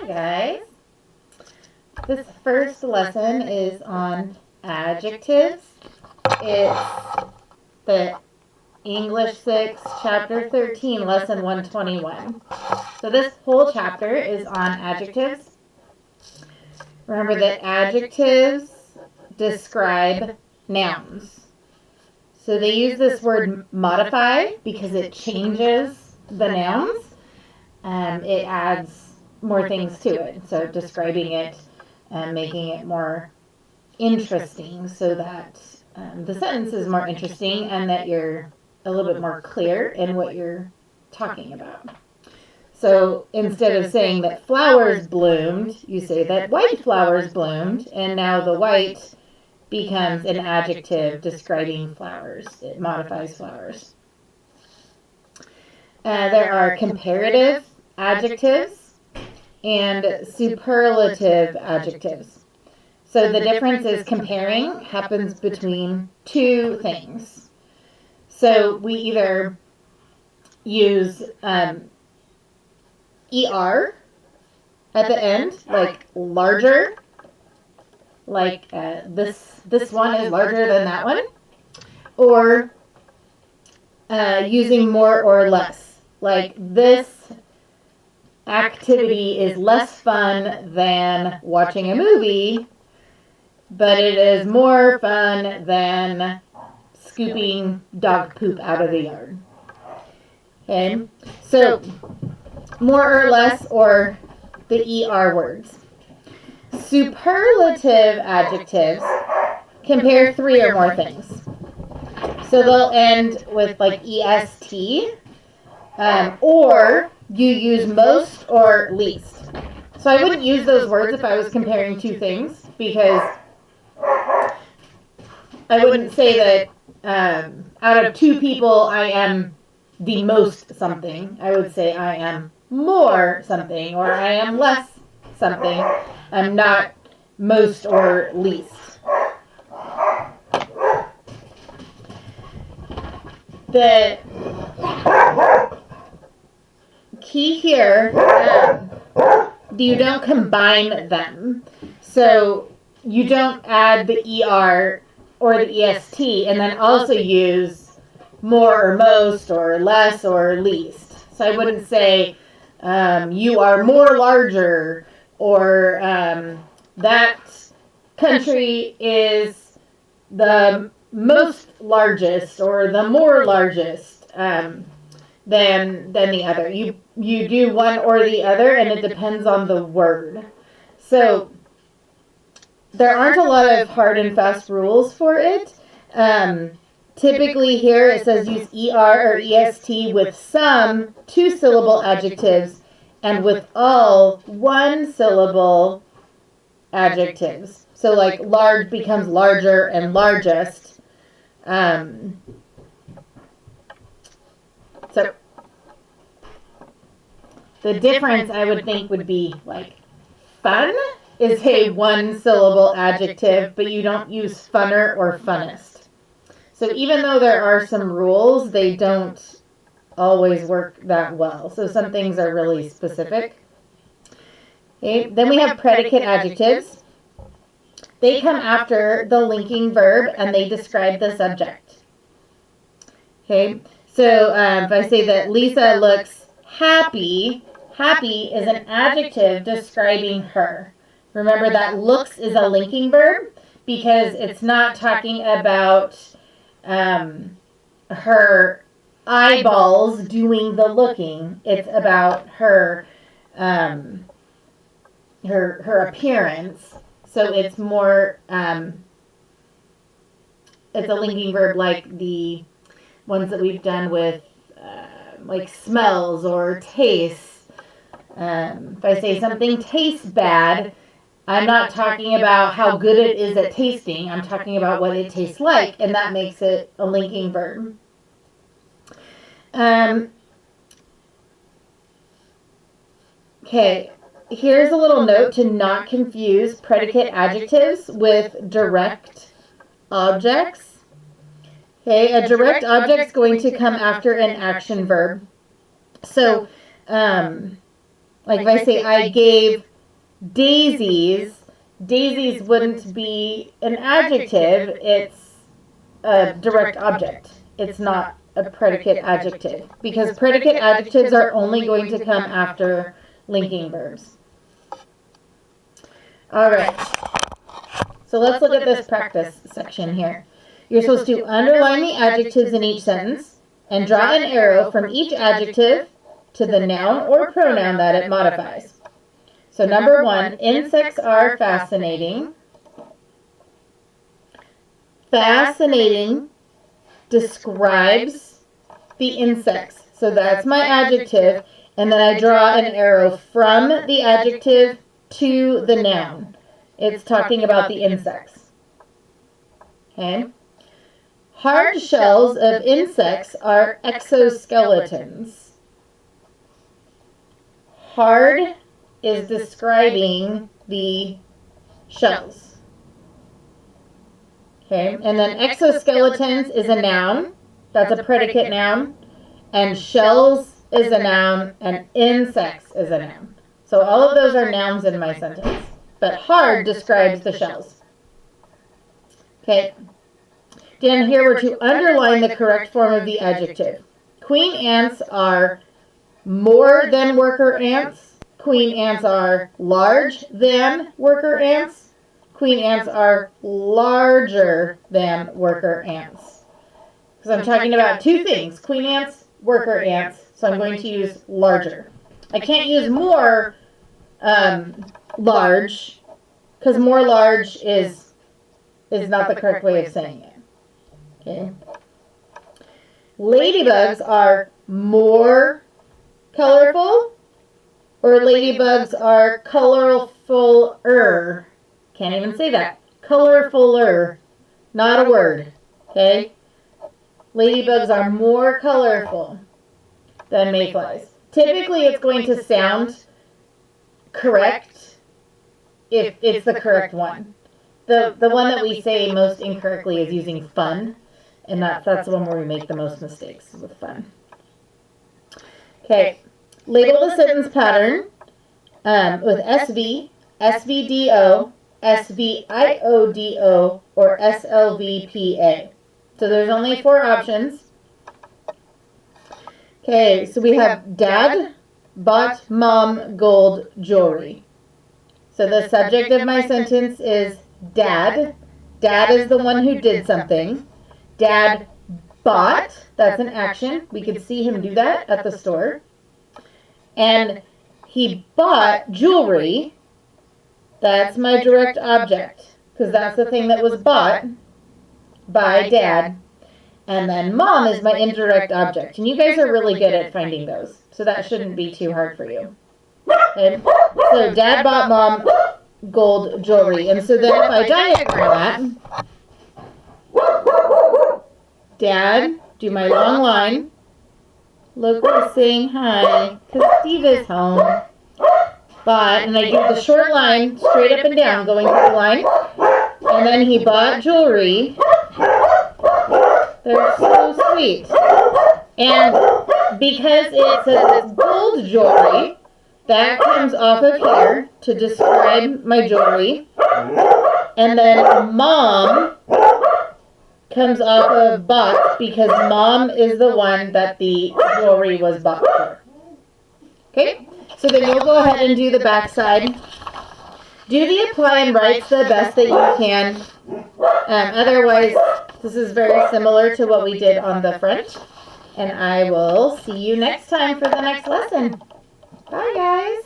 Hi guys. This first lesson is on adjectives. It's the English 6, chapter 13, lesson 121. So this whole chapter is on adjectives. Remember that adjectives describe nouns. So they use this word modify because it changes the nouns. It adds more things to it. So describing it and making it more interesting so that the sentence is more interesting and that you're a little bit more clear in what you're talking about. So instead of saying that flowers bloomed, you say that white flowers bloomed, and now the white becomes an adjective describing flowers. It modifies flowers. There are comparative adjectives and superlative adjectives. So the difference is comparing happens between two things. So we either use ER at the end, like larger, like this one is larger than that one, or using more or less, like this activity is less fun than watching a movie, but it is more fun than scooping dog poop out of the yard. Okay, so more or less, or the ER words. Superlative adjectives compare three or more things. So they'll end with like EST, or you use most or least. So I wouldn't use those words if I was comparing two things, because I wouldn't say that out of two people I am the most something. I would say I am more something, or I am less something. I'm not most or least. The key here, you don't combine them. So you don't add the ER or the EST and then also use more or most or less or least. So I wouldn't say you are more larger, or that country is the most largest or the more largest than the other. You do one or the other, and it depends on the word. So there aren't a lot of hard and fast rules for it. Typically here it says use ER or EST with some two-syllable adjectives and with all one-syllable adjectives. So like large becomes larger and largest. So the difference I would think would be like fun is a one-syllable adjective, but you don't use funner or funnest. So even though there are some rules, they don't always work that well. So some things are really specific. Okay. Then we have predicate adjectives. They come after the linking verb and they describe the subject. Okay. So if I say that Lisa looks happy, happy is an adjective describing her. Remember that looks is a linking verb because it's not talking about her eyeballs doing the looking. It's about her her appearance. So it's more it's a linking verb like the ones that we've done with like smells or tastes. If I say something tastes bad, I'm not talking about how good it is at tasting. I'm talking about what it tastes like, and that makes it a linking verb. Okay, here's a little note to not confuse predicate adjectives with direct objects. Okay, a direct object is going to come after an action verb. So, like if I say, I gave daisies. Daisies wouldn't be an adjective. It's a direct object. It's not a predicate adjective, because predicate adjectives are only going to come after linking verbs. All right. So let's look at this practice section here. You're supposed to underline the adjectives in each sentence and draw an arrow from each adjective to the noun or pronoun that it modifies. So number 1, insects are fascinating. Fascinating describes the insects. So that's my adjective, and then I draw an arrow from the adjective to the noun. It's talking about the insects. Okay? Hard shells of insects are exoskeletons. Hard is describing the shells. Okay, and then exoskeletons is a noun. That's a predicate noun. And shells is a noun, and insects is a noun. So all of those are nouns in my sentence. But hard describes the shells. Okay. Down here we're to underline the correct form of the adjective. Queen ants are more than worker ants. Queen ants are large than worker ants. Queen ants are larger than worker ants. Because I'm talking about two things, queen ants, worker ants, so I'm going to use larger. I can't use more large, because more large is not the correct way of saying it. Okay. Ladybugs are more colorful, or ladybugs are colorfuler. Can't even say that. Colorfuler. Not a word. Okay? Ladybugs are more colorful than mayflies. Typically, it's going to sound correct if it's the correct one. The one that we say most incorrectly is using fun, and that's the one where we make the most mistakes with fun. Okay, label the sentence pattern with SV, SVDO, SVIODO, or SLVPA. So there's only 4 options. Okay, so we have Dad bought Mom gold jewelry. So the subject of my sentence is Dad. Dad is the one who did something. Dad bought, that's an action. We could see him do that at the store. And he bought jewelry. That's my direct object, because that's the thing that was bought by Dad. And then Mom is my indirect object. And you guys are really good at finding those, so that shouldn't be too hard for you. Okay? So Dad bought Mom gold jewelry. And so then if I diagram that, Dad, do my long line. Look, we're saying hi, because Steve is home. And I do the short line straight up and down, going through the line. And then he bought jewelry. They're so sweet. And because it says gold jewelry, that comes off of here to describe my jewelry. And then Mom comes off of bought, because Mom is the one that the jewelry was bought for. Okay? So then you'll go ahead and do the back side. Do the apply and writes the best that you can. Otherwise, this is very similar to what we did on the front. And I will see you next time for the next lesson. Bye, guys.